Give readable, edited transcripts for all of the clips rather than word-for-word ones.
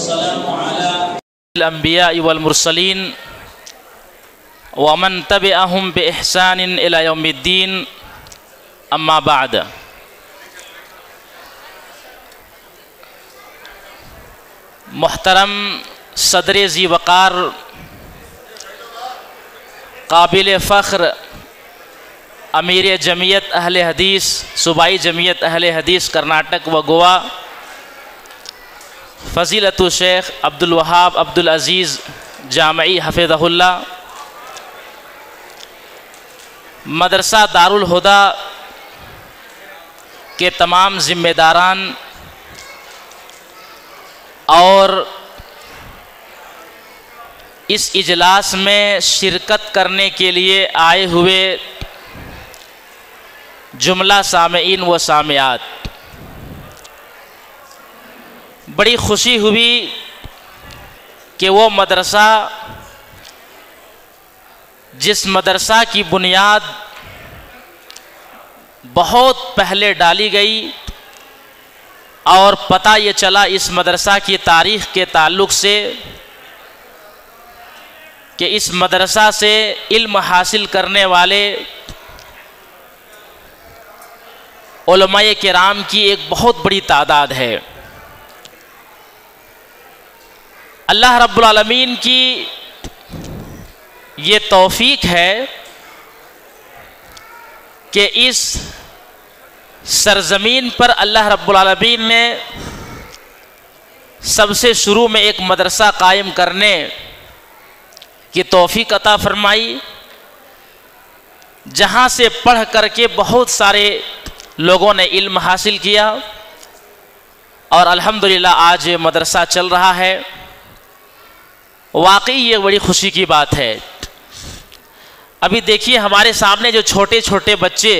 والسلام على الأنبياء والمرسلين ومن تبعهم بإحسان إلى يوم الدين أما بعد. محترم صدر ذی وقار، قابل فخر امیر جمعیت اہل حدیث، صوبائی جمعیت اہل حدیث کرناٹک و گوا، فضیلت الشیخ عبدالوہاب عبدالعزیز جامعی حفظہ اللہ، مدرسہ دارالہدیٰ کے تمام ذمہ داران اور اس اجلاس میں شرکت کرنے کے لیے آئے ہوئے جملہ سامعین و سامعات، بڑی خوشی ہوئی کہ وہ مدرسہ جس مدرسہ کی بنیاد بہت پہلے ڈالی گئی اور پتہ یہ چلا اس مدرسہ کی تاریخ کے تعلق سے کہ اس مدرسہ سے علم حاصل کرنے والے علماء کرام کی ایک بہت بڑی تعداد ہے۔ اللہ رب العالمین کی یہ توفیق ہے کہ اس سرزمین پر اللہ رب العالمین نے سب سے شروع میں ایک مدرسہ قائم کرنے کی توفیق عطا فرمائی، جہاں سے پڑھ کر کے بہت سارے لوگوں نے علم حاصل کیا اور الحمدللہ آج یہ مدرسہ چل رہا ہے۔ واقعی یہ بڑی خوشی کی بات ہے۔ ابھی دیکھیے ہمارے سامنے جو چھوٹے چھوٹے بچے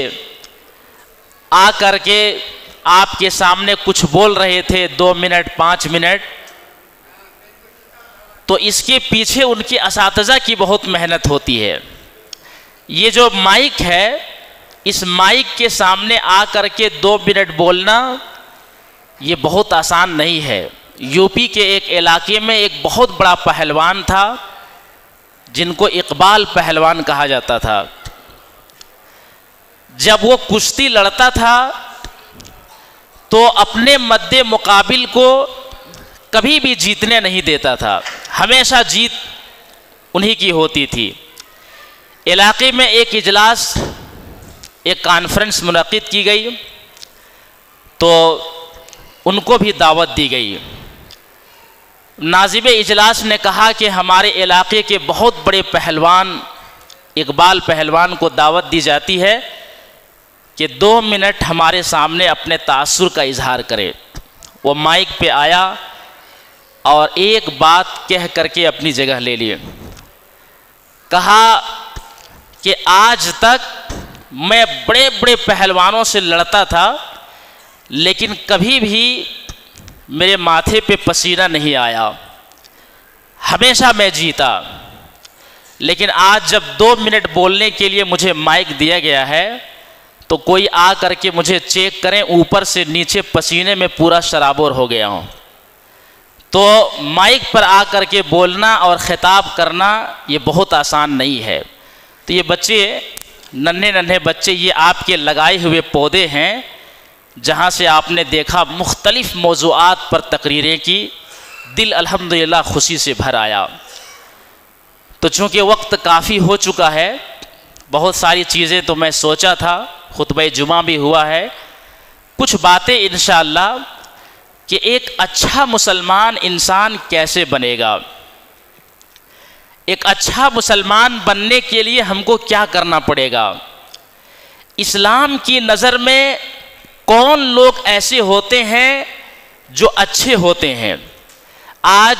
آ کر کے آپ کے سامنے کچھ بول رہے تھے 2 منٹ 5 منٹ، تو اس کے پیچھے ان کے اساتذہ کی بہت محنت ہوتی ہے۔ یہ جو مائک ہے، اس مائک کے سامنے آ کر کے 2 منٹ بولنا یہ بہت آسان نہیں ہے۔ یو پی کے ایک علاقے میں ایک بہت بڑا پہلوان تھا جن کو اقبال پہلوان کہا جاتا تھا۔ جب وہ کشتی لڑتا تھا تو اپنے مد مقابل کو کبھی بھی جیتنے نہیں دیتا تھا، ہمیشہ جیت انہی کی ہوتی تھی۔ علاقے میں ایک اجلاس، ایک کانفرنس منعقد کی گئی تو ان کو بھی دعوت دی گئی۔ ناظم اجلاس نے کہا کہ ہمارے علاقے کے بہت بڑے پہلوان اقبال پہلوان کو دعوت دی جاتی ہے کہ 2 منٹ ہمارے سامنے اپنے تاثر کا اظہار کرے۔ وہ مائک پہ آیا اور ایک بات کہہ کر کے اپنی جگہ لے لیے۔ کہا کہ آج تک میں بڑے بڑے پہلوانوں سے لڑتا تھا لیکن کبھی بھی میرے ماتھے پہ پسینہ نہیں آیا، ہمیشہ میں جیتا، لیکن آج جب 2 منٹ بولنے کے لیے مجھے مائک دیا گیا ہے تو کوئی آ کر کے مجھے چیک کریں، اوپر سے نیچے پسینے میں پورا شرابور ہو گیا ہوں۔ تو مائک پر آ کر کے بولنا اور خطاب کرنا یہ بہت آسان نہیں ہے۔ تو یہ بچے، ننھے ننھے بچے، یہ آپ کے لگائے ہوئے پودے ہیں جہاں سے آپ نے دیکھا مختلف موضوعات پر تقریریں کی، دل الحمدللہ خوشی سے بھر آیا۔ تو چونکہ وقت کافی ہو چکا ہے، بہت ساری چیزیں تو میں سوچا تھا، خطبہ جمعہ بھی ہوا ہے، کچھ باتیں انشاءاللہ کہ ایک اچھا مسلمان انسان کیسے بنے گا، ایک اچھا مسلمان بننے کے لیے ہم کو کیا کرنا پڑے گا، اسلام کی نظر میں کون لوگ ایسے ہوتے ہیں جو اچھے ہوتے ہیں۔ آج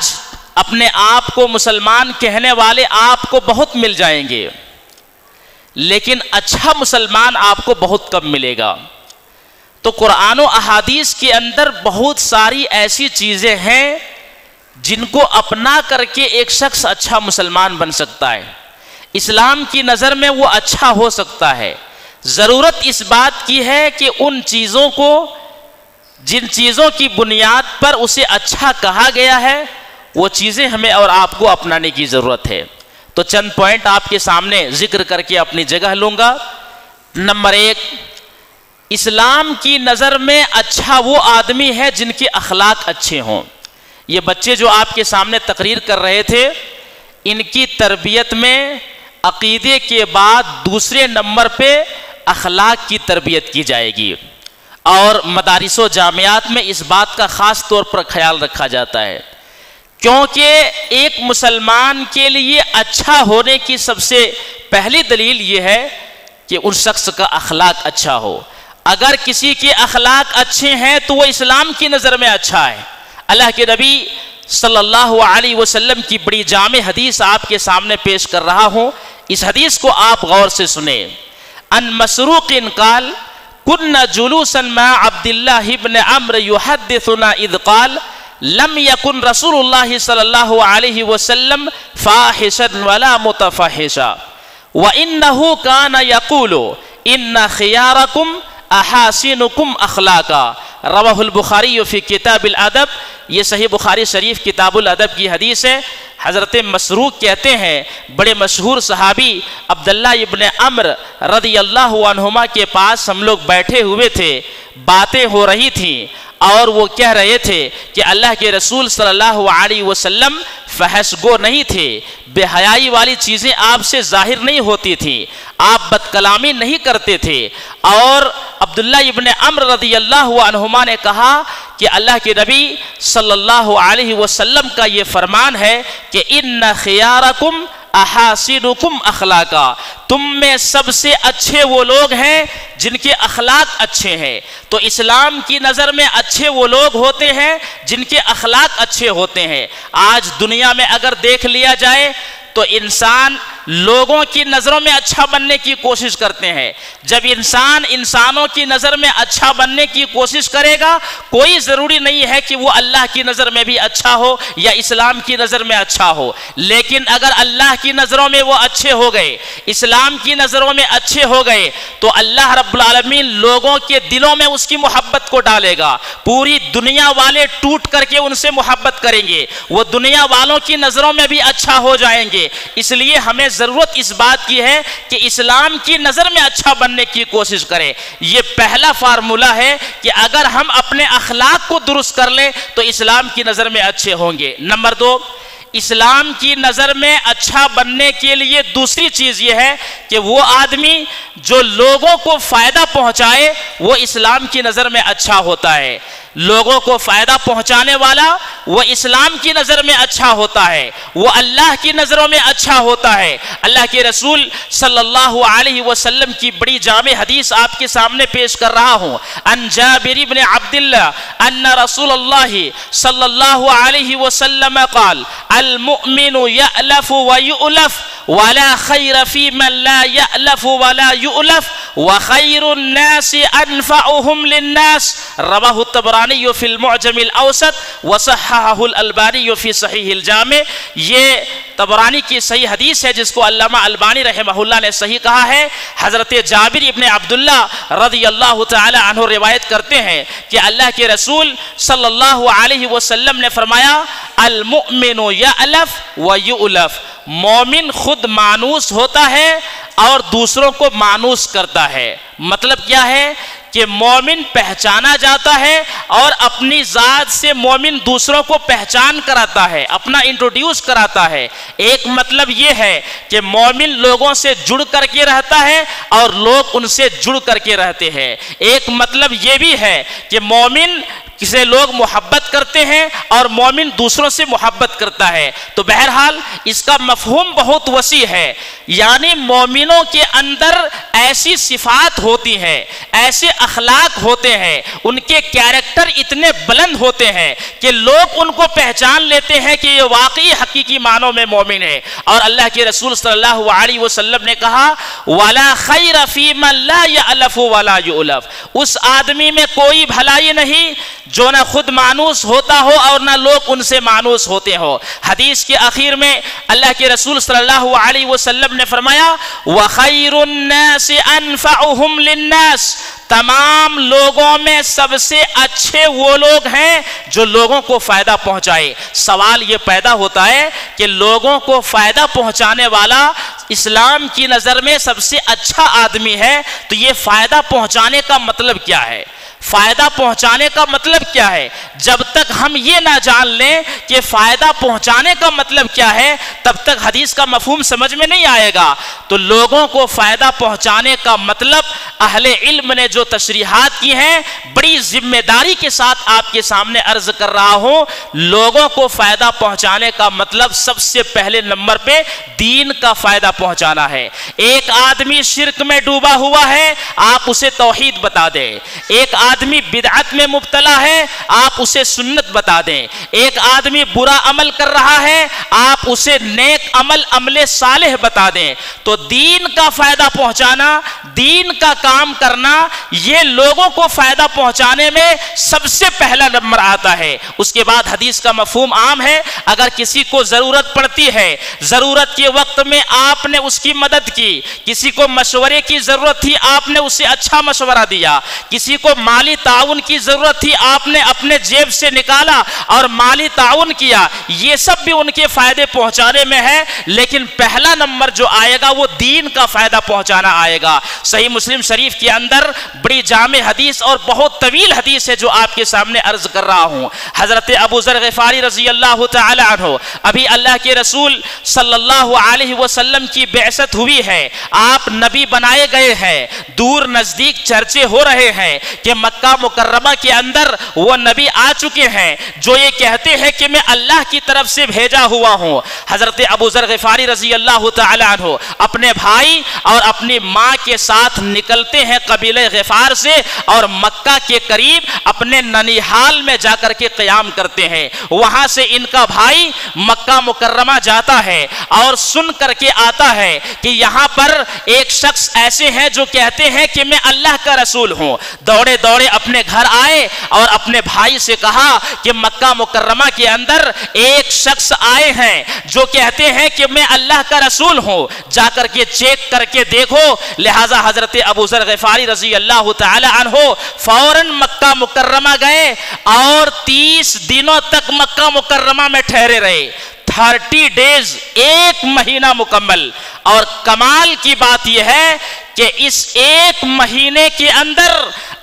اپنے آپ کو مسلمان کہنے والے آپ کو بہت مل جائیں گے لیکن اچھا مسلمان آپ کو بہت کم ملے گا۔ تو قرآن و احادیث کے اندر بہت ساری ایسی چیزیں ہیں جن کو اپنا کر کے ایک شخص اچھا مسلمان بن سکتا ہے، اسلام کی نظر میں وہ اچھا ہو سکتا ہے۔ ضرورت اس بات کی ہے کہ ان چیزوں کو جن چیزوں کی بنیاد پر اسے اچھا کہا گیا ہے وہ چیزیں ہمیں اور آپ کو اپنانے کی ضرورت ہے۔ تو چند پوائنٹ آپ کے سامنے ذکر کر کے اپنی جگہ لوں گا۔ نمبر 1، اسلام کی نظر میں اچھا وہ آدمی ہے جن کے اخلاق اچھے ہوں۔ یہ بچے جو آپ کے سامنے تقریر کر رہے تھے، ان کی تربیت میں عقیدے کے بعد دوسرے نمبر پہ اخلاق کی تربیت کی جائے گی، اور مدارس و جامعات میں اس بات کا خاص طور پر خیال رکھا جاتا ہے، کیونکہ ایک مسلمان کے لیے اچھا ہونے کی سب سے پہلی دلیل یہ ہے کہ اس شخص کا اخلاق اچھا ہو۔ اگر کسی کے اخلاق اچھے ہیں تو وہ اسلام کی نظر میں اچھا ہے۔ اللہ کے نبی صلی اللہ علیہ وسلم کی بڑی جامع حدیث آپ کے سامنے پیش کر رہا ہوں، اس حدیث کو آپ غور سے سنیں۔ ان مسروق قال كنا جلوسا مع عبد الله بن عمرو يحدثنا اذ قال لم يكن رسول الله صلى الله عليه وسلم فاحشا ولا متفحشا وانه كان يقول ان خياركم احاسنكم اخلاقا رواہ البخاری فی کتاب الادب۔ یہ صحیح بخاری شریف کتاب الادب کی حدیث ہے۔ حضرت مسروق کہتے ہیں، بڑے مشہور صحابی عبداللہ ابن عمرو رضی اللہ عنہما کے پاس ہم لوگ بیٹھے ہوئے تھے، باتیں ہو رہی تھیں، اور وہ کہہ رہے تھے کہ اللہ کے رسول صلی اللہ علیہ وسلم فحش گو نہیں تھے، بے حیائی والی چیزیں آپ سے ظاہر نہیں ہوتی تھیں، آپ بد کلامی نہیں کرتے تھے۔ اور عبداللہ ابن عمرو رضی اللہ عنہما نے کہا کہ اللہ کے نبی صلی اللہ علیہ وسلم کا یہ فرمان ہے کہ ان خیارکم احاسنکم اخلاقا، تم میں سب سے اچھے وہ لوگ ہیں جن کے اخلاق اچھے ہیں۔ تو اسلام کی نظر میں اچھے وہ لوگ ہوتے ہیں جن کے اخلاق اچھے ہوتے ہیں۔ آج دنیا میں اگر دیکھ لیا جائے تو انسان لوگوں کی نظروں میں اچھا بننے کی کوشش کرتے ہیں۔ جب انسان انسانوں کی نظر میں اچھا بننے کی کوشش کرے گا، کوئی ضروری نہیں ہے کہ وہ اللہ کی نظر میں بھی اچھا ہو یا اسلام کی نظر میں اچھا ہو، لیکن اگر اللہ کی نظروں میں وہ اچھے ہو گئے، اسلام کی نظروں میں اچھے ہو گئے، تو اللہ رب العالمین لوگوں کے دلوں میں اس کی محبت کو ڈالے گا۔ پوری دنیا والے ٹوٹ کر کے ان سے محبت کریں گے، وہ دنیا والوں کی نظروں میں بھی اچھا ہو جائیں گے۔ اس لیے ہمیں ضرورت اس بات کی ہے کہ اسلام کی نظر میں اچھا بننے کی کوشش کریں۔ یہ پہلا فارمولہ ہے کہ اگر ہم اپنے اخلاق کو درست کر لیں تو اسلام کی نظر میں اچھے ہوں گے۔ نمبر 2، اسلام کی نظر میں اچھا بننے کے لیے دوسری چیز یہ ہے کہ وہ آدمی جو لوگوں کو فائدہ پہنچائے وہ اسلام کی نظر میں اچھا ہوتا ہے۔ لوگوں کو فائدہ پہنچانے والا وہ اسلام کی نظر میں اچھا ہوتا ہے، وہ اللہ کی نظروں میں اچھا ہوتا ہے۔ اللہ کے رسول صلی اللہ علیہ وسلم کی بڑی جامع حدیث آپ کے سامنے پیش کر رہا ہوں۔ ان جابر بن عبداللہ ان رسول اللہ صلی اللہ علیہ وسلم قال المؤمن یألف ویؤلف ولا خیر فی من لا یألف ولا یؤلف وخیر الناس انفعهم للناس رواہ الطبرانی فی المعجم الاوسط وصححہ الالبانی فی صحیح الجامع۔ یہ طبرانی کی صحیح حدیث ہے جس کو علامہ البانی رحمہ اللہ نے صحیح کہا ہے۔ حضرت جابر ابن عبداللہ رضی اللہ تعالی عنہ روایت کرتے ہیں کہ اللہ کے رسول صلی اللہ علیہ وسلم نے فرمایا المؤمن یألف ویؤلف، مومن خود مانوس ہوتا ہے اور دوسروں کو مانوس کرتا ہے۔ مطلب کیا ہے کہ مومن پہچانا جاتا ہے اور اپنی ذات سے مومن دوسروں کو پہچان کراتا ہے، اپنا انٹروڈیوس کراتا ہے۔ ایک مطلب یہ ہے کہ مومن لوگوں سے جڑ کر کے رہتا ہے اور لوگ ان سے جڑ کر کے رہتے ہیں۔ ایک مطلب یہ بھی ہے کہ مومن سے لوگ محبت کرتے ہیں اور مومن دوسروں سے محبت کرتا ہے۔ تو بہرحال اس کا مفہوم بہت وسیع ہے، یعنی مومنوں کے اندر ایسی صفات ہوتی ہیں، ایسے اخلاق ہوتے ہیں، ان کے کیریکٹر اتنے بلند ہوتے ہیں کہ لوگ ان کو پہچان لیتے ہیں کہ یہ واقعی حقیقی معنوں میں مومن ہے۔ اور اللہ کے رسول صلی اللہ علیہ وسلم نے کہا وَلَا خَيْرَ فِي مَنْ لَا يَعْلَفُ وَلَا يُعْلَفُ، اس آدمی میں کوئی بھلائی نہیں جو نہ خود مانوس ہوتا ہو اور نہ لوگ ان سے مانوس ہوتے ہو۔ حدیث کے آخر میں اللہ کے رسول صلی اللہ علیہ وسلم نے فرمایا وَخَيْرُ النَّاسِ أَنفَعُهُمْ لِلنَّاسِ، تمام لوگوں میں سب سے اچھے وہ لوگ ہیں جو لوگوں کو فائدہ پہنچائے۔ سوال یہ پیدا ہوتا ہے کہ لوگوں کو فائدہ پہنچانے والا اسلام کی نظر میں سب سے اچھا آدمی ہے، تو یہ فائدہ پہنچانے کا مطلب کیا ہے؟ فائدہ پہنچانے کا مطلب کیا ہے؟ جب تک ہم یہ نہ جان لیں کہ فائدہ پہنچانے کا مطلب کیا ہے، تب تک حدیث کا مفہوم سمجھ میں نہیں آئے گا۔ تو لوگوں کو فائدہ پہنچانے کا مطلب اہل علم نے جو تشریحات کی ہیں، بڑی ذمہ داری کے ساتھ آپ کے سامنے عرض کر رہا ہوں۔ لوگوں کو فائدہ پہنچانے کا مطلب سب سے پہلے نمبر پہ دین کا فائدہ پہنچانا ہے۔ ایک آدمی شرک میں ڈوبا ہوا ہے، آپ اسے توحید بتا دیں۔ ایک آدمی بدعت میں مبتلا ہے، آپ اسے سنت بتا دیں۔ ایک آدمی برا عمل کر رہا ہے، آپ اسے نیک عمل، عمل صالح بتا دیں۔ تو دین کا فائدہ پہنچانا، دین کا کام کرنا، یہ لوگوں کو فائدہ پہنچانے میں سب سے پہلا نمبر آتا ہے۔ اس کے بعد حدیث کا مفہوم عام ہے، اگر کسی کو ضرورت پڑتی ہے، ضرورت کے وقت میں آپ نے اس کی مدد کی، کسی کو مشورے کی ضرورت تھی، آپ نے اسے اچھا مشورہ دیا، کسی کو مالی تعاون کی ضرورت تھی، آپ نے اپنے جیب سے نکالا اور مالی تعاون کیا، یہ سب بھی ان کے فائدے پہنچانے میں ہے۔ لیکن پہلا نمبر جو آئے گا وہ دین کا فائدہ پہنچانا آئے گا۔ صحیح مسلم شریف کے اندر بڑی جامع حدیث اور بہت طویل حدیث ہے جو آپ کے سامنے عرض کر رہا ہوں۔ حضرت ابو ذر غفاری رضی اللہ تعالی عنہ، ابھی اللہ کے رسول صلی اللہ علیہ وسلم کی بعثت ہوئی ہے، آپ نبی بنائے گئے ہیں، دور نزدیک چرچے ہو رہے ہیں کہ مکہ مکرمہ کے اندر وہ نبی آ چکے ہیں جو یہ کہتے ہیں کہ میں اللہ کی طرف سے بھیجا ہوا ہوں۔ حضرت ابو ذر غفاری رضی اللہ تعالی عنہ اپنے بھائی اور اپنی ماں کے ساتھ نکلتے ہیں قبیلہ غفار سے، اور مکہ کے قریب اپنے ننیحال میں جا کر کے قیام کرتے ہیں۔ وہاں سے ان کا بھائی مکہ مکرمہ جاتا ہے اور سن کر کے آتا ہے کہ یہاں پر ایک شخص ایسے ہیں جو کہتے ہیں کہ میں اللہ کا رسول ہوں۔ دوڑے دوڑے اپنے گھر آئے اور اپنے بھائی سے کہا کہ مکہ مکرمہ کے اندر ایک شخص آئے ہیں جو کہتے ہیں کہ میں اللہ کا رسول ہوں، جا کر کے چیک کر کے دیکھو۔ لہٰذا حضرت ابو ذر غفاری رضی اللہ تعالی عنہ فوراً مکہ مکرمہ گئے اور 30 دنوں تک مکہ مکرمہ میں ٹھہرے رہے۔ 30 ڈیز، ایک مہینہ مکمل۔ اور کمال کی بات یہ ہے کہ اس ایک مہینے کے اندر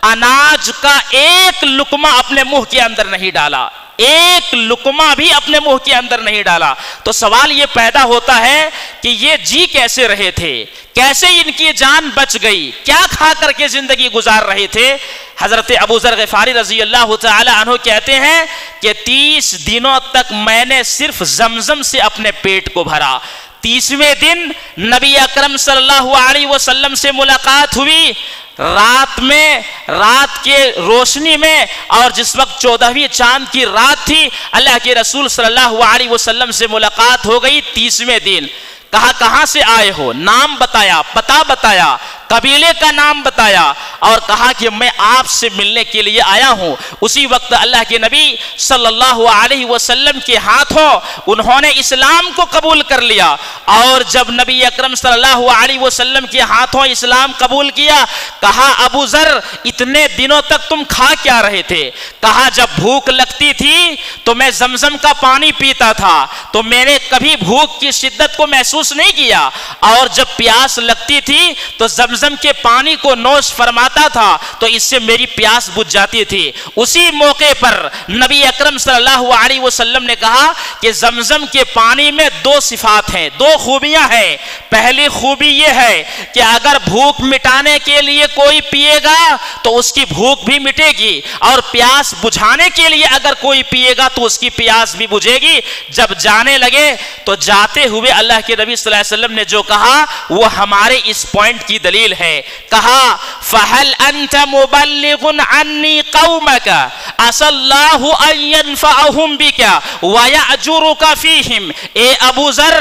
اناج کا ایک لقمہ اپنے منہ کے اندر نہیں ڈالا، ایک لقمہ بھی اپنے منہ کے اندر نہیں ڈالا۔ تو سوال یہ پیدا ہوتا ہے کہ یہ جی کیسے رہے تھے، کیسے ان کی جان بچ گئی، کیا کھا کر کے زندگی گزار رہے تھے؟ حضرت ابو ذر غفاری رضی اللہ تعالی عنہ کہتے ہیں کہ 30 دنوں تک میں نے صرف زمزم سے اپنے پیٹ کو بھرا۔ 30ویں دن نبی اکرم صلی اللہ علیہ وسلم سے ملاقات ہوئی، رات میں، رات کے روشنی میں، اور جس وقت 14ویں چاند کی رات تھی، اللہ کے رسول صلی اللہ علیہ وسلم سے ملاقات ہو گئی 30ویں دن۔ کہا کہاں سے آئے ہو، نام بتایا، پتہ بتایا، قبیلے کا نام بتایا، اور کہا کہ میں آپ سے ملنے کے لیے آیا ہوں۔ اسی وقت اللہ کے نبی صلی اللہ علیہ وسلم کے ہاتھوں انہوں نے اسلام کو قبول کر لیا، اور جب نبی اکرم صلی اللہ علیہ وسلم کے ہاتھوں اسلام قبول کیا، کہا ابو ذر اتنے دنوں تک تم کھا کیا رہے تھے؟ کہا جب بھوک لگتی تھی تو میں زمزم کا پانی پیتا تھا، تو میں نے کبھی بھوک کی شدت کو محسوس نہیں کیا، اور جب پیاس لگتی تھی تو زمزم کے پانی کو نوش فرماتا تھا، تو اس سے میری پیاس بجھ جاتی تھی۔ اسی موقع پر نبی اکرم صلی اللہ علیہ وسلم نے کہا کہ زمزم کے پانی میں 2 صفات ہیں، 2 خوبیاں ہیں۔ پہلی خوبی یہ ہے کہ اگر بھوک مٹانے کے لیے کوئی پیے گا تو اس کی بھوک بھی مٹے گی، اور پیاس بجھانے کے لیے اگر کوئی پیے گا تو اس کی پیاس بھی بجھے گی۔ جب جانے لگے تو جاتے ہوئے اللہ کے نبی صلی اللہ علیہ وسلم نے جو کہا وہ ہمارے اس پوائنٹ کی دلیل ہے۔ کہا فَهَلْ أَنْتَ مُبَلِّغٌ عَنِّي قَوْمَكَ عَسَى اللَّهُ أَن يَنْفَعَهُمْ بِكَ وَيَأْجُرُكَ فِيهِمْ۔ اے ابو ذر،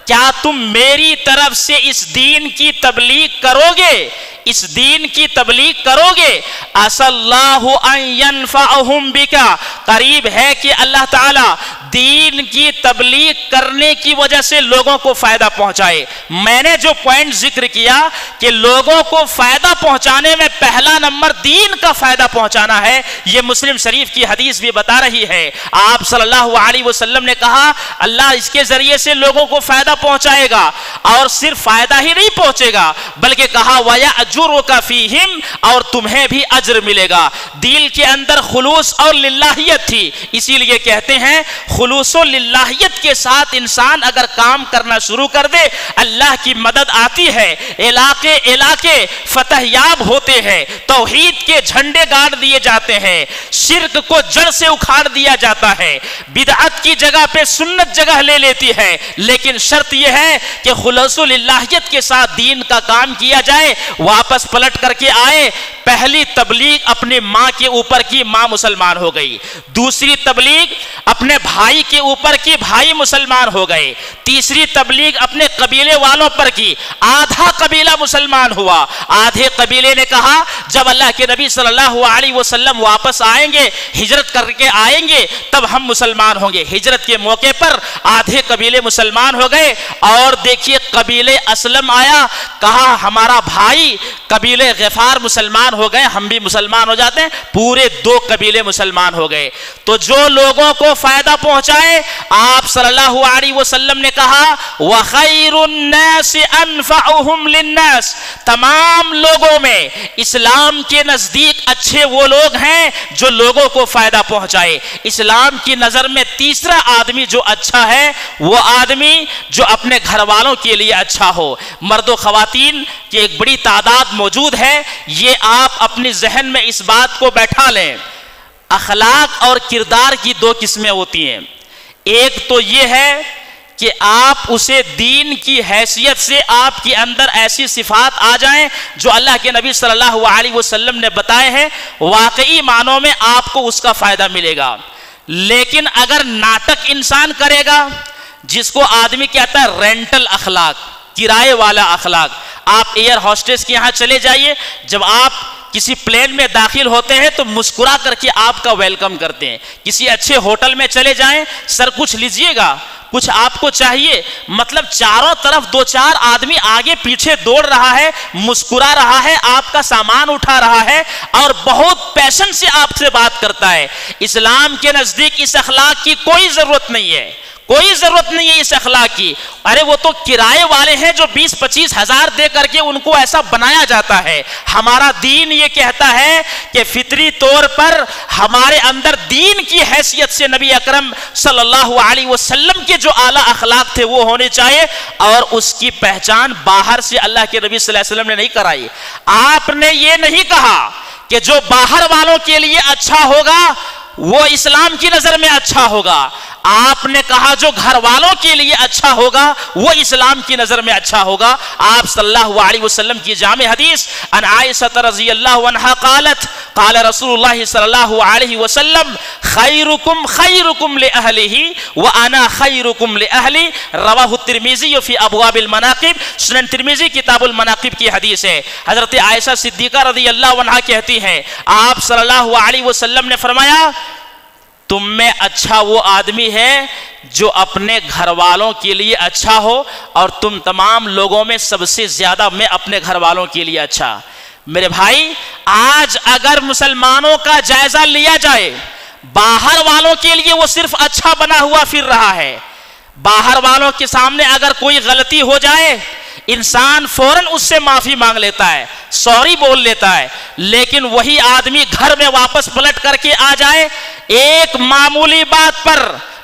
کیا تم میری طرف سے اس دین کی تبلیغ کرو گے، اس دین کی تبلیغ کرو گے عسى الله ان ينفعهم بك، قریب ہے کہ اللہ تعالی دین کی تبلیغ کرنے کی وجہ سے لوگوں کو فائدہ پہنچائے۔ میں نے جو پوائنٹ ذکر کیا کہ لوگوں کو فائدہ پہنچانے میں پہلا نمبر دین کا فائدہ پہنچانا ہے، یہ مسلم شریف کی حدیث بھی بتا رہی ہے۔ آپ صلی اللہ علیہ وسلم نے کہا اللہ اس کے ذریعے سے لوگوں کو فائدہ پہنچائے گا، اور صرف فائدہ ہی نہیں پہنچے گا بلکہ کہا وَيَأْجُرُكَ فِيهِمْ، اور تمہیں بھی اجر ملے گا۔ دل کے اندر خلوص اور للہیت تھی، اسی لیے کہتے ہیں خلوص و للہیت کے ساتھ انسان اگر کام کرنا شروع کر دے اللہ کی مدد آتی ہے، علاقے فتح یاب ہوتے ہیں، توحید کے جھنڈے گاڑ دیے جاتے ہیں، شرک کو جڑ سے اکھاڑ دیا جاتا ہے، بدعت کی جگہ پہ سنت جگہ لے لیتی ہے، لیکن شرط یہ ہے کہ خلوص و للہیت کے ساتھ دین کا کام کیا جائے۔ واپس پلٹ کر کے آئے، پہلی تبلیغ اپنے ماں کے اوپر کی، ماں مسلمان ہو گئی، دوسری تبلیغ اپنے بھائی کے اوپر کی، بھائی مسلمان ہو گئے، تیسری تبلیغ اپنے قبیلے والوں پر کی، آدھا قبیلہ مسلمان ہوا۔ آدھے قبیلے نے کہا جب اللہ کے نبی صلی اللہ علیہ وسلم واپس آئیں گے، ہجرت کر کے آئیں گے تب ہم مسلمان ہوں گے۔ ہجرت کے موقع پر آدھے قبیلے مسلمان ہو گئے، اور دیکھیے قبیلے اسلم آیا، کہا ہمارا بھائی قبیلے غفار مسلمان ہو گئے، ہم بھی مسلمان ہو جاتے ہیں، پورے دو قبیلے مسلمان ہو گئے۔ تو جو لوگوں کو فائدہ پہنچائے، آپ صلی اللہ علیہ وسلم نے کہا وَخَيْرُ النَّاسِ أَنفَعُهُمْ لِلنَّاسِ، تمام لوگوں میں اسلام کے نزدیک اچھے وہ لوگ ہیں جو لوگوں کو فائدہ پہنچائے۔ اسلام کی نظر میں تیسرا آدمی جو اچھا ہے وہ آدمی جو اپنے گھر والوں کے لیے اچھا ہو۔ مرد و خواتین کی ایک بڑی تعداد موجود ہے، یہ آپ اپنی ذہن میں اس بات کو بیٹھا لیں۔ اخلاق اور کردار کی دو قسمیں ہوتی ہیں، ایک تو یہ ہے کہ آپ اسے دین کی حیثیت سے آپ کے اندر ایسی صفات آ جائیں جو اللہ کے نبی صلی اللہ علیہ وسلم نے بتائے ہیں، واقعی معنوں میں آپ کو اس کا فائدہ ملے گا۔ لیکن اگر ناٹک انسان کرے گا، جس کو آدمی کہتا ہے رینٹل اخلاق، کرائے والا اخلاق، آپ ایئر ہوسٹس کے یہاں چلے جائیے، جب آپ کسی پلین میں داخل ہوتے ہیں تو مسکرا کر کے آپ کا ویلکم کرتے ہیں۔ کسی اچھے ہوٹل میں چلے جائیں، سر کچھ لیجئے گا، کچھ آپ کو چاہیے، مطلب چاروں طرف دو چار آدمی آگے پیچھے دوڑ رہا ہے، مسکرا رہا ہے، آپ کا سامان اٹھا رہا ہے، اور بہت پیشن سے آپ سے بات کرتا ہے۔ اسلام کے نزدیک اس اخلاق کی کوئی ضرورت نہیں ہے، کوئی ضرورت نہیں ہے اس اخلاق کی۔ ارے وہ تو کرائے والے ہیں جو 20-25 ہزار دے کر کے ان کو ایسا بنایا جاتا ہے۔ ہمارا دین یہ کہتا ہے کہ فطری طور پر ہمارے اندر دین کی حیثیت سے نبی اکرم صلی اللہ علیہ وسلم کے جو اعلیٰ اخلاق تھے وہ ہونے چاہیے، اور اس کی پہچان باہر سے اللہ کے نبی صلی اللہ علیہ وسلم نے نہیں کرائی۔ آپ نے یہ نہیں کہا کہ جو باہر والوں کے لیے اچھا ہوگا وہ اسلام کی نظر میں اچھا ہوگا، آپ نے کہا جو گھر والوں کے لیے اچھا ہوگا وہ اسلام کی نظر میں اچھا ہوگا۔ آپ صلی اللہ علیہ وسلم کی جامع حدیث ان عائشہ رضی اللہ عنہا قالت قال رسول اللہ صلی اللہ علیہ وسلم خیرکم خیرکم لأہلہ وانا خیرکم لأہلی، رواہ الترمذی فی ابواب المناقب، سنن ترمذی کتاب المناقب کی حدیث ہے۔ حضرت عائشہ صدیقہ رضی اللہ عنہا کہتی ہیں آپ صلی اللہ علیہ وسلم نے فرمایا تم میں اچھا وہ آدمی ہے جو اپنے گھر والوں کے لیے اچھا ہو، اور تم تمام لوگوں میں سب سے زیادہ میں اپنے گھر والوں کے لیے اچھا۔ میرے بھائی آج اگر مسلمانوں کا جائزہ لیا جائے، باہر والوں کے لیے وہ صرف اچھا بنا ہوا پھر رہا ہے۔ باہر والوں کے سامنے اگر کوئی غلطی ہو جائے انسان فوراً اس سے معافی مانگ لیتا ہے، سوری بول لیتا ہے، لیکن وہی آدمی گھر میں واپس پلٹ کر کے آ جائے، ایک معمولی بات پر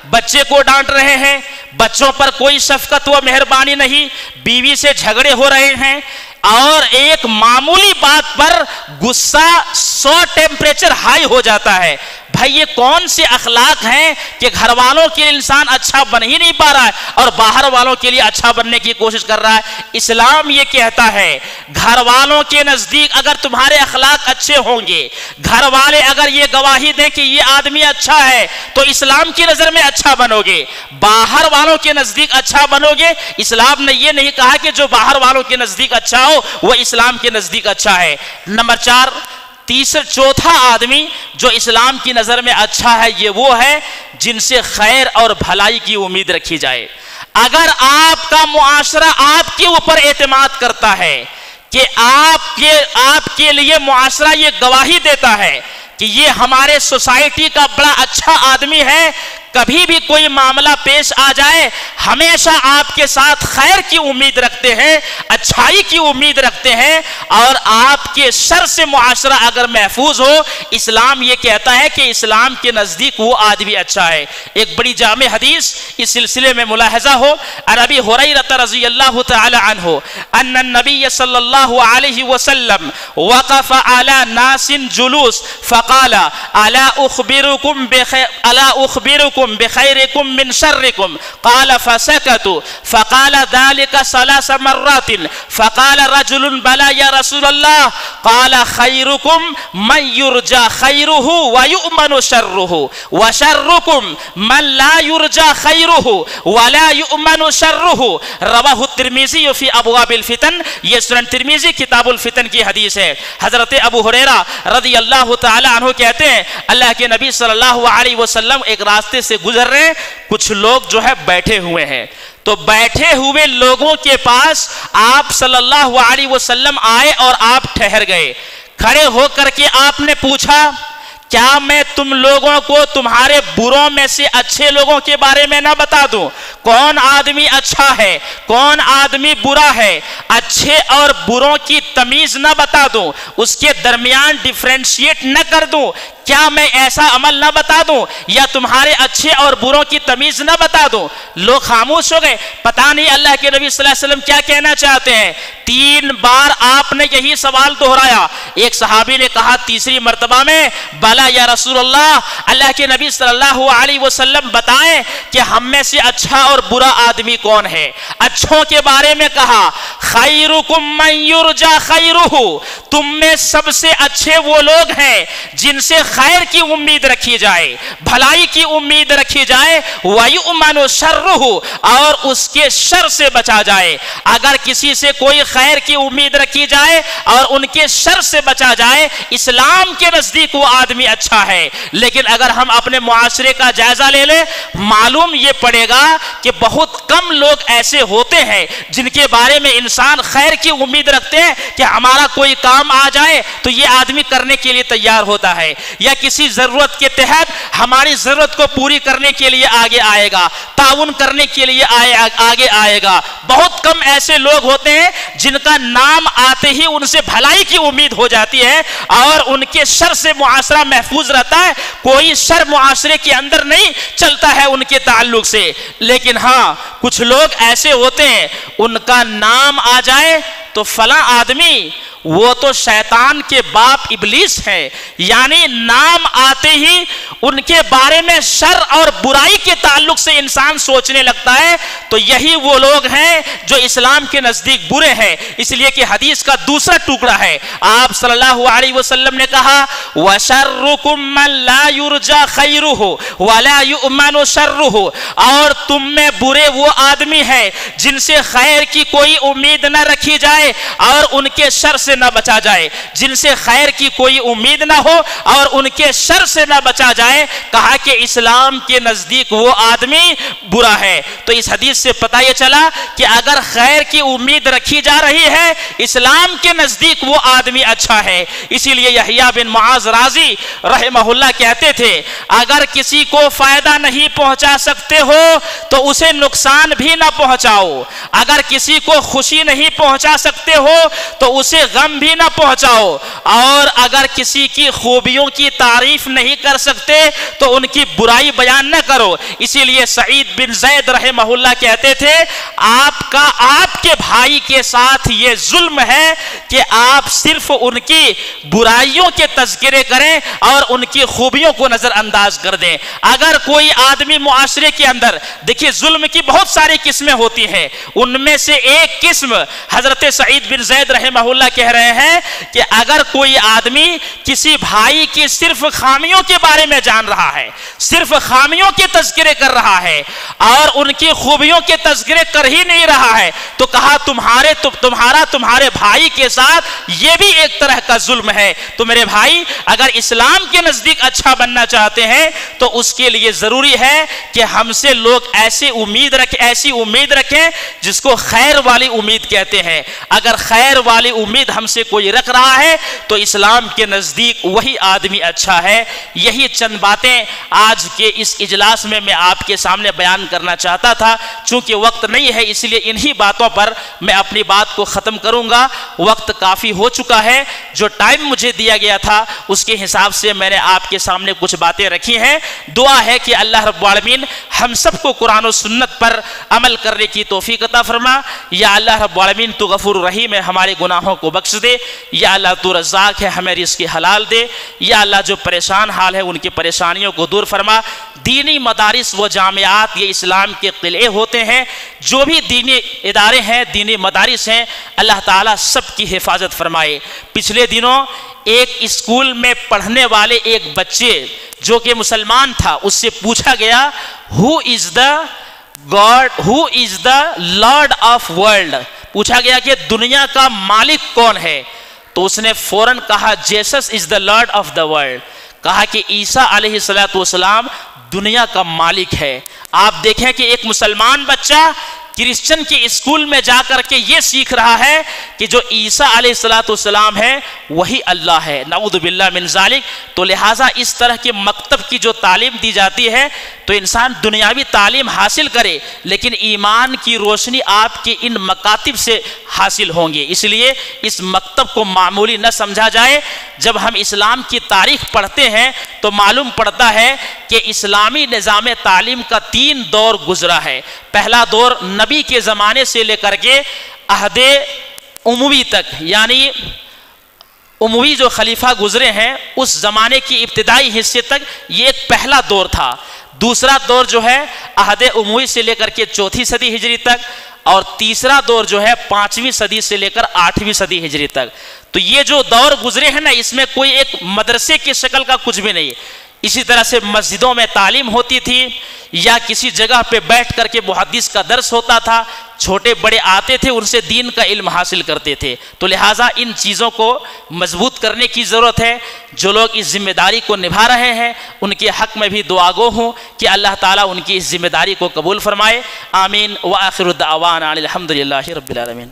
بچے کو ڈانٹ رہے ہیں، بچوں پر کوئی شفقت و مہربانی نہیں، بیوی سے جھگڑے ہو رہے ہیں، اور ایک معمولی بات پر غصہ 100 ٹیمپریچر ہائی ہو جاتا ہے، بھائی یہ کون سے اخلاق ہیں کہ گھر والوں کے لیے انسان اچھا بن ہی نہیں پا رہا ہے اور باہر والوں کے لیے اچھا بننے کی کوشش کر رہا ہے؟ اسلام یہ کہتا ہے گھر والوں کے نزدیک اگر تمہارے اخلاق اچھے ہوں گے، گھر والے اگر یہ گواہی دیں کہ یہ آدمی اچھا ہے، تو اسلام کی نظر میں اچھا بنو گے، باہر والوں کے نزدیک اچھا بنو گے۔ اسلام نے یہ نہیں کہا کہ جو باہر والوں کے نزدیک اچھا ہو وہ اسلام کے نزدیک اچھا ہے۔ نمبر 4، چوتھا آدمی جو اسلام کی نظر میں اچھا ہے یہ وہ ہے جن سے خیر اور بھلائی کی امید رکھی جائے۔ اگر آپ کا معاشرہ آپ کے اوپر اعتماد کرتا ہے کہ آپ کے لیے معاشرہ یہ گواہی دیتا ہے کہ یہ ہمارے سوسائٹی کا بڑا اچھا آدمی ہے، کبھی بھی کوئی معاملہ پیش آ جائے ہمیشہ آپ کے ساتھ خیر کی امید رکھتے ہیں، اچھائی کی امید رکھتے ہیں، اور آپ کے شر سے معاشرہ اگر محفوظ ہو، اسلام یہ کہتا ہے کہ اسلام کے نزدیک وہ آدمی اچھا ہے۔ ایک بڑی جامع حدیث اس سلسلے میں ملاحظہ ہو، عن ابی ہریرہ رضی اللہ تعالی عنہ ان النبی صلی اللہ علیہ وسلم وقف علی ناس جلوس فقال الا اخبرکم بخيركم من شركم قال فسكتوا فقال ذلك 3 مرات فقال رجل بلى يا رسول الله قال خيركم من يرجى خيره ويؤمن شره وشركم من لا يرجى خيره ولا يؤمن شره رواه الترمذي في ابواب الفتن۔ یہ سنن ترمذی کتاب الفتن کی حدیث ہے۔ حضرت ابو ہریرہ رضی اللہ تعالی عنہ کہتے ہیں اللہ کے نبی صلی اللہ علیہ وسلم ایک راستے سے گزر رہے ہیں، کچھ لوگ جو ہے بیٹھے ہوئے ہیں، تو بیٹھے ہوئے لوگوں کے پاس آپ صلی اللہ علیہ وسلم آئے اور آپ ٹھہر گئے۔ کھڑے ہو کر کے آپ نے پوچھا کیا میں تم لوگوں کو تمہارے بروں میں سے اچھے لوگوں کے بارے میں نہ بتا دوں؟ کون آدمی اچھا ہے کون آدمی برا ہے، اچھے اور بروں کی تمیز نہ بتا دوں، اس کے درمیان ڈیفرینشیٹ نہ کر دوں؟ کیا میں ایسا عمل نہ بتا دوں یا تمہارے اچھے اور بروں کی تمیز نہ بتا دوں؟ لوگ خاموش ہو گئے، پتہ نہیں اللہ کے نبی صلی اللہ علیہ وسلم کیا کہنا چاہتے ہیں۔ 3 بار آپ نے یہی سوال دہرایا۔ ایک صحابی نے کہا تیسری مرتبہ میں بلا یا رسول اللہ، اللہ کے نبی صلی اللہ علیہ وسلم بتائیں کہ ہم میں سے اچھا اور برا آدمی کون ہے۔ اچھوں کے بارے میں کہا خیرکم من یرجی خیرہ، تم میں سب سے اچھے وہ لوگ ہیں جن سے خیر کی امید رکھی جائے، بھلائی کی امید رکھی جائے، وَيُؤْمَنُ شَرُّهُ، اور اس کے شر سے بچا جائے۔ اگر کسی سے کوئی خیر کی امید رکھی جائے اور ان کے شر سے بچا جائے، اسلام کے نزدیک وہ آدمی اچھا ہے۔ لیکن اگر ہم اپنے معاشرے کا جائزہ لے لیں، معلوم یہ پڑے گا کہ بہت کم لوگ ایسے ہوتے ہیں جن کے بارے میں انسان خیر کی امید رکھتے ہیں کہ ہمارا کوئی کام آ جائے تو یہ آدمی کرنے کے لیے تیار ہوتا ہے، یا کسی ضرورت کے تحت ہماری ضرورت کو پوری کرنے کے لیے آگے آئے گا، تعاون کرنے کے لیے آگے آئے گا۔ بہت کم ایسے لوگ ہوتے ہیں جن کا نام آتے ہی ان سے بھلائی کی امید ہو جاتی ہے اور ان کے شر سے معاشرہ محفوظ رہتا ہے، کوئی شر معاشرے کے اندر نہیں چلتا ہے ان کے تعلق سے۔ لیکن ہاں کچھ لوگ ایسے ہوتے ہیں ان کا نام آ جائے تو فلاں آدمی وہ تو شیطان کے باپ ابلیس ہے، یعنی نام آتے ہی ان کے بارے میں شر اور برائی کے تعلق سے انسان سوچنے لگتا ہے، تو یہی وہ لوگ ہیں جو اسلام کے نزدیک برے ہیں۔ اس لیے کہ حدیث کا دوسرا ٹکڑا ہے، آپ صلی اللہ علیہ وسلم نے کہا وَشَرُّكُم مَّن لَّا يُرْجَى خَيْرُهُ وَلَا يُؤْمَنُ شَرُّهُ، اور تم میں برے وہ آدمی ہیں جن سے خیر کی کوئی امید نہ رکھی جائے اور ان کے شر سے نہ بچا جائے، جن سے خیر کی کوئی امید نہ ہو اور ان کے شر سے نہ بچا جائے۔ کہا کہ اسلام کے نزدیک وہ آدمی برا ہے۔ تو اس حدیث سے پتہ یہ چلا کہ اگر خیر کی امید رکھی جا رہی ہے اسلام کے نزدیک وہ آدمی اچھا ہے۔ اسی لیے یحییٰ بن معاذ رازی رحمہ اللہ کہتے تھے اگر کسی کو فائدہ نہیں پہنچا سکتے ہو تو اسے نقصان بھی نہ پہنچاؤ، اگر کسی کو خوشی نہیں پہنچا سکتے ہو تو اسے غم بھی نہ پہنچاؤ، اور اگر کسی کی خوبیوں کی تعریف نہیں کر سکتے تو ان کی برائی بیان نہ کرو۔ اسی لیے سعید بن زید رحمہ اللہ کہتے تھے آپ کے بھائی کے ساتھ یہ ظلم ہے کہ آپ صرف ان کی برائیوں کے تذکرے کریں اور ان کی خوبیوں کو نظر انداز کر دیں۔ اگر کوئی آدمی معاشرے کے اندر، دیکھیے ظلم کی بہت ساری قسمیں ہوتی ہیں، ان میں سے ایک قسم حضرت سعید بن زید رحمہ اللہ کہہ رہے ہیں کہ اگر کوئی آدمی کسی بھائی کی صرف خامیوں کے بارے میں جان رہا ہے، صرف خامیوں کے تذکرے کر رہا ہے اور ان کی خوبیوں کے تذکرے کر ہی نہیں رہا ہے، تو کہا تمہارے بھائی کے ساتھ یہ بھی ایک طرح کا ظلم ہے۔ تو میرے بھائی، اگر اسلام کے نزدیک اچھا بننا چاہتے ہیں تو اس کے لیے ضروری ہے کہ ہم سے لوگ ایسی امید رکھیں جس کو خیر والی امید کہتے ہیں۔ اگر خیر والی امید ہم سے کوئی رکھ رہا ہے تو اسلام کے نزدیک وہی آدمی اچھا ہے۔ یہی چند باتیں آج کے اس اجلاس میں آپ کے سامنے بیان کرنا چاہتا تھا۔ چونکہ وقت نہیں ہے اس لیے انہی باتوں پر میں اپنی بات کو ختم کروں گا۔ وقت کافی ہو چکا ہے، جو ٹائم مجھے دیا گیا تھا اس کے حساب سے میں نے آپ کے سامنے کچھ باتیں رکھی ہیں۔ دعا ہے کہ اللہ رب العالمین ہم سب کو قرآن و سنت پر عمل کرنے کی توفیق عطا فرما۔ یا اللہ رب العالمین تو غفور رحیم ہے، ہمارے گناہوں کو بخش دے۔ یا اللہ تو رزاق ہے، ہمیں رزق حلال دے۔ یا اللہ جو پریشان حال ہے ان کی پریشانیوں کو دور فرما۔ دینی مدارس و جامعات یہ اسلام کے قلعے ہوتے ہیں، جو بھی دینی ادارے ہیں، دینی مدارس ہیں، اللہ تعالیٰ سب کی حفاظت فرمائے۔ پچھلے دنوں ایک اسکول میں پڑھنے والے ایک بچے جو کہ مسلمان تھا، اس سے پوچھا گیا ہو از دا لارڈ آف ورلڈ، پوچھا گیا کہ دنیا کا مالک کون ہے؟ تو اس نے فوراً کہا Jesus is the lord of the world, کہا کہ عیسیٰ علیہ السلام دنیا کا مالک ہے۔ آپ دیکھیں کہ ایک مسلمان بچہ کرسچن کے اسکول میں جا کر کے یہ سیکھ رہا ہے کہ جو عیسیٰ علیہ السلام ہے وہی اللہ ہے، نعوذ باللہ من ذالک۔ تو لہٰذا اس طرح کے مکتب کی جو تعلیم دی جاتی ہے تو انسان دنیاوی تعلیم حاصل کرے، لیکن ایمان کی روشنی آپ کے ان مکاتب سے حاصل ہوں گے۔ اس لیے اس مکتب کو معمولی نہ سمجھا جائے۔ جب ہم اسلام کی تاریخ پڑھتے ہیں تو معلوم پڑتا ہے کہ اسلامی نظام تعلیم کا 3 دور گزرا ہے۔ پہلا دور نبی کے زمانے سے لے کر کے عہد اموی تک، یعنی اموی جو خلیفہ گزرے ہیں اس زمانے کی ابتدائی حصے تک، یہ ایک پہلا دور تھا۔ دوسرا دور جو ہے عہد اموی سے لے کر کے 4 صدی ہجری تک، اور تیسرا دور جو ہے 5ویں صدی سے لے کر 8ویں صدی ہجری تک۔ تو یہ جو دور گزرے ہیں نا، اس میں کوئی ایک مدرسے کی شکل کا کچھ بھی نہیں۔ اسی طرح سے مسجدوں میں تعلیم ہوتی تھی، یا کسی جگہ پہ بیٹھ کر کے محدث کا درس ہوتا تھا، چھوٹے بڑے آتے تھے ان سے دین کا علم حاصل کرتے تھے۔ تو لہٰذا ان چیزوں کو مضبوط کرنے کی ضرورت ہے۔ جو لوگ اس ذمہ داری کو نبھا رہے ہیں ان کے حق میں بھی دعا گو ہوں کہ اللہ تعالیٰ ان کی اس ذمہ داری کو قبول فرمائے۔ آمین۔ وآخر الدعوانا الحمدللہ رب العالمین۔